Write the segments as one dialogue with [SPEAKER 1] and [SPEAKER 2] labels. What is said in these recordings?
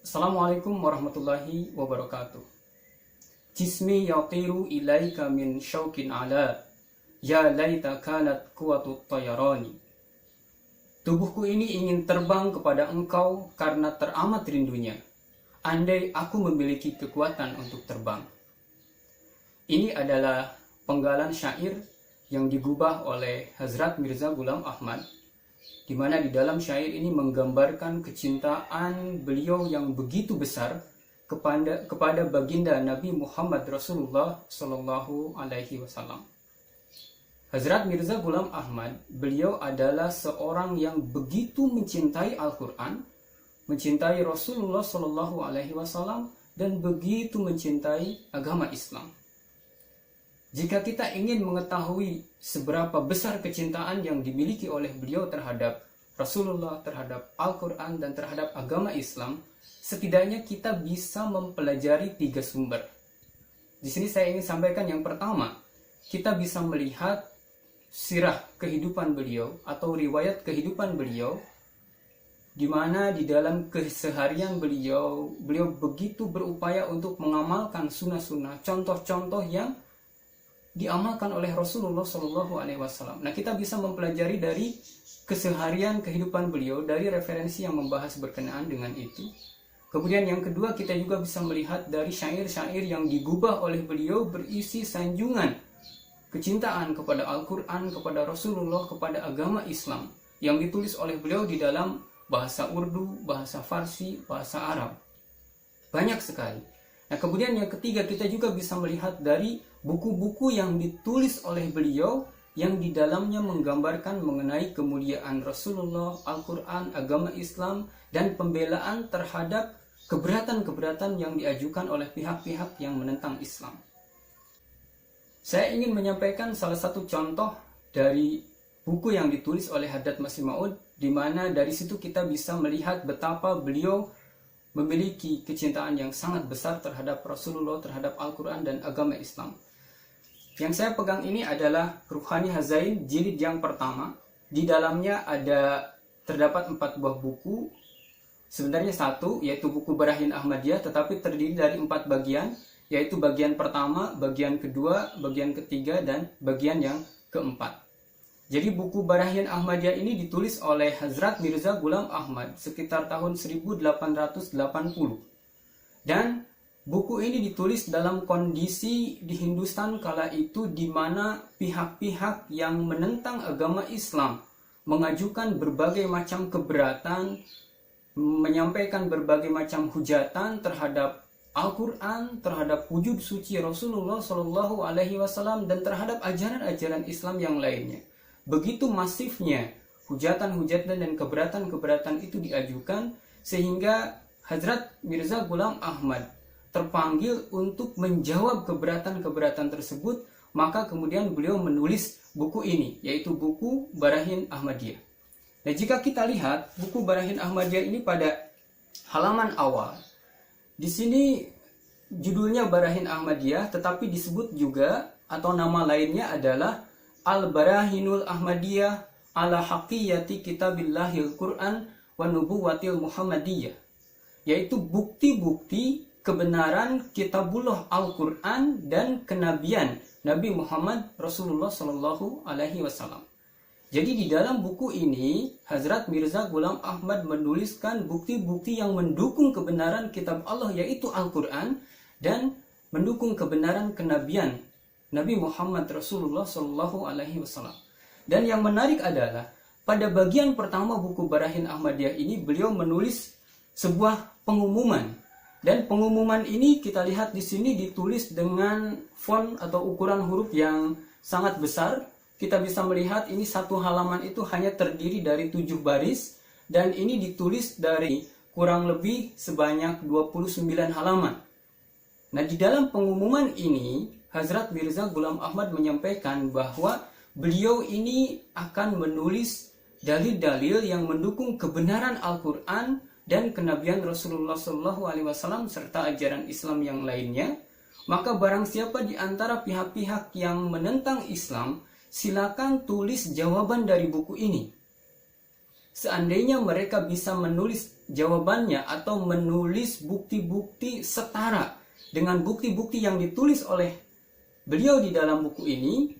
[SPEAKER 1] Assalamualaikum warahmatullahi wabarakatuh. Jismi yatiru ilaika min syauqin ala, ya laita kanat quwatut tayarani. Tubuhku ini ingin terbang kepada engkau karena teramat rindunya. Andai aku memiliki kekuatan untuk terbang. Ini adalah penggalan syair yang digubah oleh Hazrat Mirza Ghulam Ahmad, di mana di dalam syair ini menggambarkan kecintaan beliau yang begitu besar kepada baginda Nabi Muhammad Rasulullah Sallallahu Alaihi Wasallam. Hazrat Mirza Ghulam Ahmad, beliau adalah seorang yang begitu mencintai Al-Quran, mencintai Rasulullah Sallallahu Alaihi Wasallam, dan begitu mencintai agama Islam. Jika kita ingin mengetahui seberapa besar kecintaan yang dimiliki oleh beliau terhadap Rasulullah, terhadap Al-Quran, dan terhadap agama Islam, setidaknya kita bisa mempelajari 3 sumber. Di sini saya ingin sampaikan yang pertama, kita bisa melihat sirah kehidupan beliau atau riwayat kehidupan beliau, di mana di dalam keseharian beliau begitu berupaya untuk mengamalkan sunnah-sunnah, contoh-contoh yang diamalkan oleh Rasulullah Shallallahu Alaihi Wasallam. Nah, kita bisa mempelajari dari keseharian kehidupan beliau, dari referensi yang membahas berkenaan dengan itu. Kemudian yang kedua, kita juga bisa melihat dari syair-syair yang digubah oleh beliau berisi sanjungan kecintaan kepada Al-Quran, kepada Rasulullah, kepada agama Islam, yang ditulis oleh beliau di dalam bahasa Urdu, bahasa Farsi, bahasa Arab. Banyak sekali. Nah, kemudian yang ketiga, kita juga bisa melihat dari buku-buku yang ditulis oleh beliau yang di dalamnya menggambarkan mengenai kemuliaan Rasulullah, Al-Quran, agama Islam, dan pembelaan terhadap keberatan-keberatan yang diajukan oleh pihak-pihak yang menentang Islam. Saya ingin menyampaikan salah satu contoh dari buku yang ditulis oleh Haddad Masih Maud, di mana dari situ kita bisa melihat betapa beliau memiliki kecintaan yang sangat besar terhadap Rasulullah, terhadap Al-Quran, dan agama Islam. Yang saya pegang ini adalah Ruhani Hazain jilid yang pertama. Di dalamnya terdapat 4 buah buku. Sebenarnya 1, yaitu buku Barahin Ahmadiyah, tetapi terdiri dari 4 bagian, yaitu bagian pertama, bagian kedua, bagian ketiga, dan bagian yang keempat. Jadi buku Barahin Ahmadiyah ini ditulis oleh Hazrat Mirza Ghulam Ahmad sekitar tahun 1880. Dan buku ini ditulis dalam kondisi di Hindustan kala itu, di mana pihak-pihak yang menentang agama Islam mengajukan berbagai macam keberatan, menyampaikan berbagai macam hujatan terhadap Al-Quran, terhadap wujud suci Rasulullah Shallallahu Alaihi Wasallam, dan terhadap ajaran-ajaran Islam yang lainnya. Begitu masifnya hujatan-hujatan dan keberatan-keberatan itu diajukan, sehingga Hazrat Mirza Ghulam Ahmad terpanggil untuk menjawab keberatan-keberatan tersebut. Maka kemudian beliau menulis buku ini, yaitu buku Barahin Ahmadiyah. Nah, jika kita lihat buku Barahin Ahmadiyah ini pada halaman awal, di sini judulnya Barahin Ahmadiyah, tetapi disebut juga atau nama lainnya adalah Al-Barahinul Ahmadiyah ala Haqqiyati Kitabillahil Quran wa Nubuwatil Muhammadiyah, yaitu bukti-bukti kebenaran Kitabullah Al-Quran dan kenabian Nabi Muhammad Rasulullah Sallallahu Alaihi Wasallam. Jadi di dalam buku ini Hazrat Mirza Ghulam Ahmad menuliskan bukti-bukti yang mendukung kebenaran kitab Allah, yaitu Al-Quran, dan mendukung kebenaran kenabian Nabi Muhammad Rasulullah Sallallahu Alaihi Wasallam. Dan yang menarik adalah pada bagian pertama buku Barahin Ahmadiyah ini beliau menulis sebuah pengumuman, dan pengumuman ini kita lihat di sini ditulis dengan font atau ukuran huruf yang sangat besar. Kita bisa melihat ini satu halaman itu hanya terdiri dari 7 baris, dan ini ditulis dari kurang lebih sebanyak 29 halaman. Nah, di dalam pengumuman ini Hazrat Mirza Ghulam Ahmad menyampaikan bahwa beliau ini akan menulis dalil-dalil yang mendukung kebenaran Al-Quran dan kenabian Rasulullah SAW serta ajaran Islam yang lainnya. Maka barang siapa di antara pihak-pihak yang menentang Islam, silakan tulis jawaban dari buku ini. seandainya mereka bisa menulis jawabannya atau menulis bukti-bukti setara dengan bukti-bukti yang ditulis oleh beliau di dalam buku ini,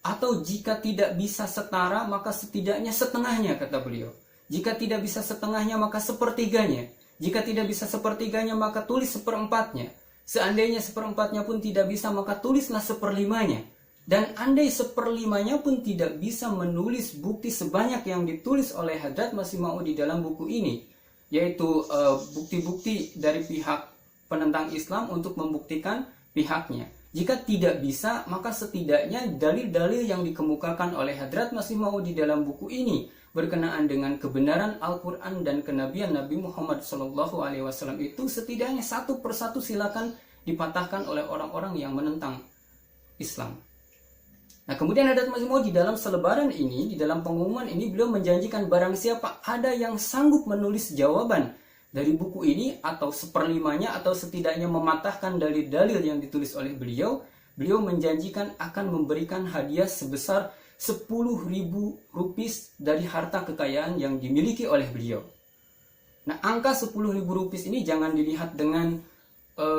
[SPEAKER 1] atau jika tidak bisa setara maka setidaknya setengahnya, kata beliau. Jika tidak bisa setengahnya maka sepertiganya. Jika tidak bisa sepertiganya maka tulis seperempatnya. Seandainya seperempatnya pun tidak bisa maka tulislah seperlimanya. Dan andai seperlimanya pun tidak bisa menulis bukti sebanyak yang ditulis oleh Hadrat Masih Maud di dalam buku ini, yaitu bukti-bukti dari pihak penentang Islam untuk membuktikan pihaknya. Jika tidak bisa, maka setidaknya dalil-dalil yang dikemukakan oleh Hadrat Masih Maud di dalam buku ini berkenaan dengan kebenaran Al-Quran dan kenabian Nabi Muhammad SAW itu setidaknya satu persatu silakan dipatahkan oleh orang-orang yang menentang Islam. Nah, kemudian Hadrat Masih Maud di dalam selebaran ini, di dalam pengumuman ini, beliau menjanjikan barang siapa ada yang sanggup menulis jawaban dari buku ini atau seperlimanya atau setidaknya mematahkan dalil-dalil yang ditulis oleh beliau, beliau menjanjikan akan memberikan hadiah sebesar 10.000 rupiah dari harta kekayaan yang dimiliki oleh beliau. Nah, angka 10.000 rupiah ini jangan dilihat dengan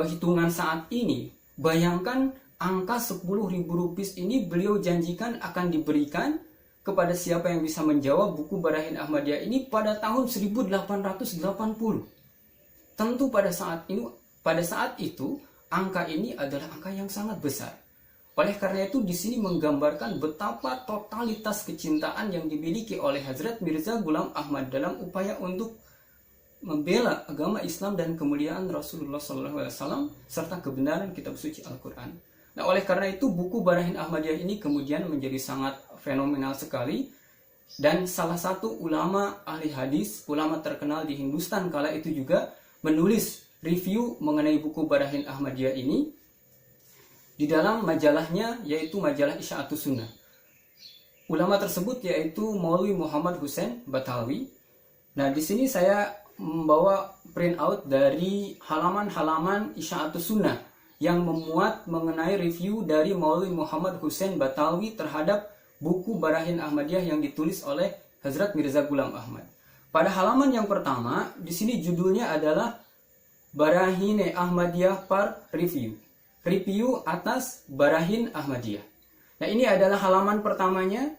[SPEAKER 1] hitungan saat ini. Bayangkan angka 10.000 rupiah ini beliau janjikan akan diberikan kepada siapa yang bisa menjawab buku Barahin Ahmadiyah ini pada tahun 1880. Tentu pada saat itu angka ini adalah angka yang sangat besar. Oleh karena itu di sini menggambarkan betapa totalitas kecintaan yang dimiliki oleh Hazrat Mirza Ghulam Ahmad dalam upaya untuk membela agama Islam dan kemuliaan Rasulullah SAW serta kebenaran kitab suci Al-Quran. Nah, oleh karena itu buku Barahin Ahmadiyah ini kemudian menjadi sangat fenomenal sekali, dan salah satu ulama ahli hadis, ulama terkenal di Hindustan kala itu juga menulis review mengenai buku Barahin Ahmadiyah ini di dalam majalahnya, yaitu majalah Isya'atus Sunnah. Ulama tersebut yaitu Maulwi Muhammad Hussein Batawi. Nah, di sini saya membawa print out dari halaman-halaman Isya'atus Sunnah yang memuat mengenai review dari Maulwi Muhammad Hussein Batawi terhadap buku Barahin Ahmadiyah yang ditulis oleh Hazrat Mirza Ghulam Ahmad. Pada halaman yang pertama, di sini judulnya adalah Barahin Ahmadiyah par Review. Review atas Barahin Ahmadiyah. Nah, ini adalah halaman pertamanya.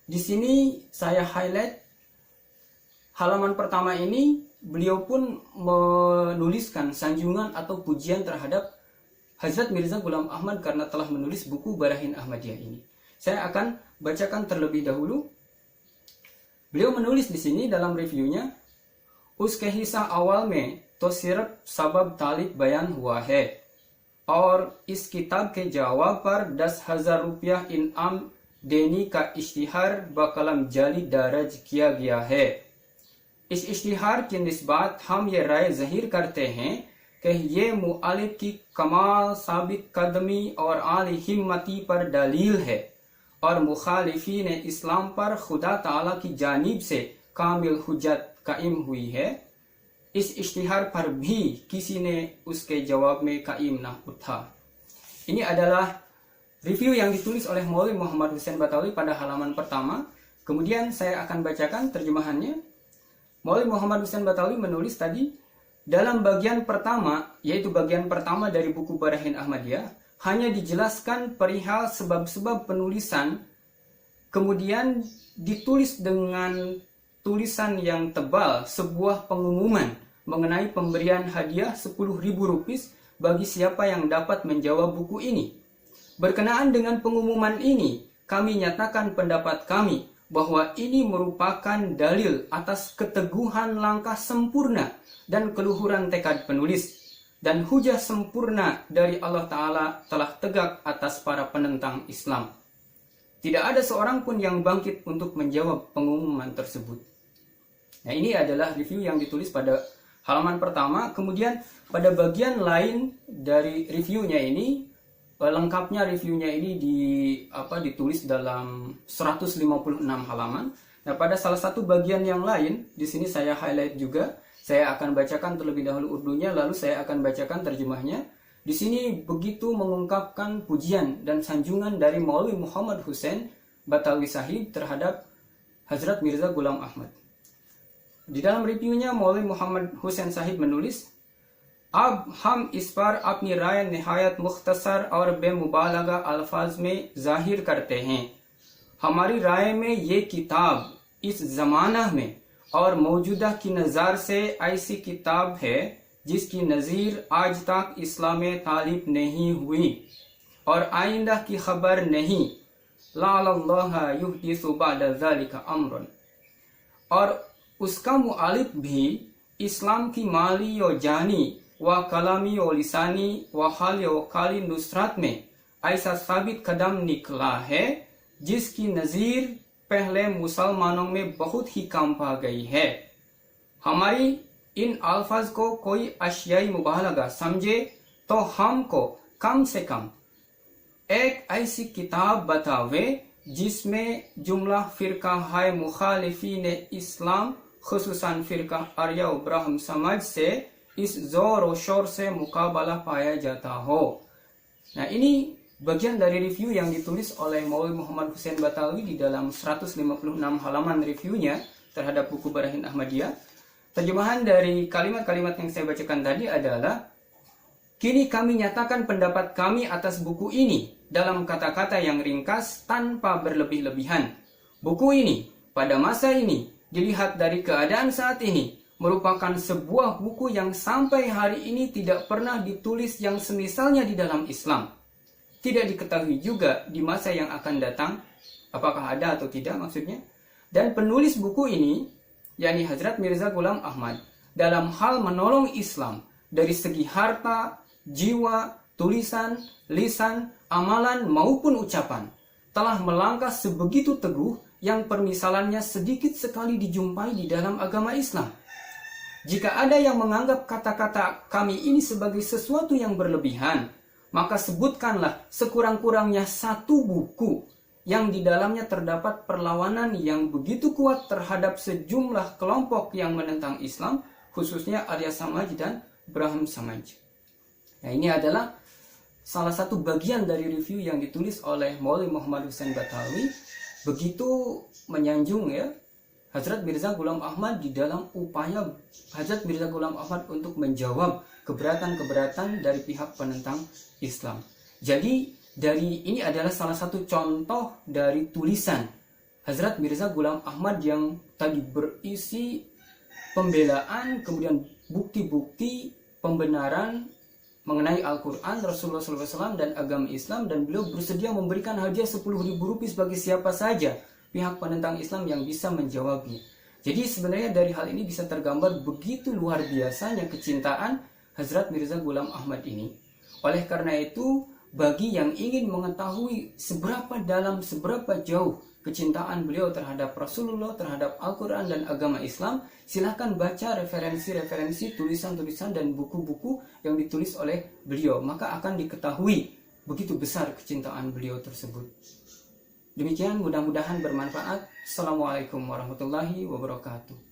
[SPEAKER 1] Di sini saya highlight halaman pertama ini, beliau pun menuliskan sanjungan atau pujian terhadap Hazrat Mirza Ghulam Ahmad karena telah menulis buku Barahin Ahmadiyah ini. Saya akan bacakan terlebih dahulu. Beliau menulis di sini dalam reviewnya, "Uske hissa awal mein to sirf sabab talib bayan hua hai और इस किताब के जवाब पर 10,000 रुपया इनाम देने का इश्तिहार बकलम जाली दर्ज किया गया है। इस इश्तिहार की निस्बत हम ये राय ज़ाहिर करते हैं कि ये मुअल्लिफ की कमाल साबित कदमी और आली हिम्मती पर दलील है और मुखालिफीन इस्लाम पर खुदा ताला की जानिब से कामिल हुज्जत कायम हुई है। इस इश्तिहार पर भी किसी ने उसके जवाब में कायम ना उठा." Ini adalah review yang ditulis oleh Maulwi Muhammad Hussein Batawi pada halaman pertama. Kemudian saya akan bacakan terjemahannya. Maulwi Muhammad Hussein Batawi menulis tadi, dalam bagian pertama, yaitu bagian pertama dari buku Barahin Ahmadiyah, hanya dijelaskan perihal sebab-sebab penulisan, kemudian ditulis dengan tulisan yang tebal sebuah pengumuman mengenai pemberian hadiah 10.000 rupiah bagi siapa yang dapat menjawab buku ini. Berkenaan dengan pengumuman ini, kami nyatakan pendapat kami bahwa ini merupakan dalil atas keteguhan langkah sempurna dan keluhuran tekad penulis, dan hujah sempurna dari Allah Ta'ala telah tegak atas para penentang Islam. Tidak ada seorang pun yang bangkit untuk menjawab pengumuman tersebut. Nah, ini adalah review yang ditulis pada halaman pertama. Kemudian pada bagian lain dari reviewnya ini, lengkapnya reviewnya ini ditulis dalam 156 halaman. Nah, pada salah satu bagian yang lain, di sini saya highlight juga. Saya akan bacakan terlebih dahulu urdunya, lalu saya akan bacakan terjemahnya. Di sini begitu mengungkapkan pujian dan sanjungan dari Maulwi Muhammad Hussein Batawi Sahib terhadap Hazrat Mirza Ghulam Ahmad. Di dalam reviewnya, Maulwi Muhammad Hussain Sahib menulis, अब हम इस पर अपनी राय निहायत मुख्तसर और बेमुबालगा अल्फाज में जाहिर करते हैं। हमारी राय में ये किताब इस जमाना में और मौजूदा की नज़र से ऐसी किताब है जिसकी नज़ीर आज तक इस्लाम में तालिब नहीं हुई और आइंदा की खबर नहीं। लअल्लाह युहदिसु बअद ज़ालिका अम्रन। और उसका मुआलिफ भी इस्लाम की माली और जानी व कलामी और लिसानी व हाल व काली नुसरत में ऐसा साबित कदम निकला है जिसकी नज़ीर पहले मुसलमानों में बहुत ही कम पा गई है। हमारी इन अल्फाज को कोई अशियाई मुबालगा समझे तो हमको कम से कम एक ऐसी किताब बतावे जिसमें जुमला फिरका है मुखालिफीन इस्लाम खुसूसन फिरका आर्या ब्रह्म समाज से इस जोर और शोर से मुकाबला पाया जाता हो। Nah, ini bagian dari review yang ditulis oleh Maulwi Muhammad Hussain Batawi di dalam 156 halaman reviewnya terhadap buku Barahin Ahmadiyah. Terjemahan dari kalimat-kalimat yang saya bacakan tadi adalah, kini kami nyatakan pendapat kami atas buku ini dalam kata-kata yang ringkas tanpa berlebih-lebihan. Buku ini pada masa ini dilihat dari keadaan saat ini merupakan sebuah buku yang sampai hari ini tidak pernah ditulis yang semisalnya di dalam Islam. Tidak diketahui juga di masa yang akan datang apakah ada atau tidak maksudnya. Dan penulis buku ini, yakni Hazrat Mirza Ghulam Ahmad, dalam hal menolong Islam dari segi harta, jiwa, tulisan, lisan, amalan maupun ucapan, telah melangkah sebegitu teguh yang permisalannya sedikit sekali dijumpai di dalam agama Islam. Jika ada yang menganggap kata-kata kami ini sebagai sesuatu yang berlebihan, maka sebutkanlah sekurang-kurangnya satu buku yang di dalamnya terdapat perlawanan yang begitu kuat terhadap sejumlah kelompok yang menentang Islam, khususnya Arya Samaj dan Braham Samaj. Nah, ini adalah salah satu bagian dari review yang ditulis oleh Maulwi Muhammad Hussain Batawi, begitu menyanjung ya Hazrat Mirza Ghulam Ahmad di dalam upaya Hazrat Mirza Ghulam Ahmad untuk menjawab keberatan-keberatan dari pihak penentang Islam. Jadi dari ini adalah salah satu contoh dari tulisan Hazrat Mirza Ghulam Ahmad yang tadi berisi pembelaan, kemudian bukti-bukti pembenaran mengenai Al-Quran, Rasulullah SAW dan agama Islam, dan beliau bersedia memberikan hadiah 10.000 rupiah bagi siapa saja pihak penentang Islam yang bisa menjawabnya. Jadi sebenarnya dari hal ini bisa tergambar begitu luar biasanya kecintaan Hazrat Mirza Ghulam Ahmad ini. Oleh karena itu, bagi yang ingin mengetahui seberapa dalam, seberapa jauh kecintaan beliau terhadap Rasulullah, terhadap Al-Quran dan agama Islam, silahkan baca referensi-referensi, tulisan-tulisan dan buku-buku yang ditulis oleh beliau. Maka akan diketahui begitu besar kecintaan beliau tersebut. Demikian, mudah-mudahan bermanfaat. Assalamualaikum warahmatullahi wabarakatuh.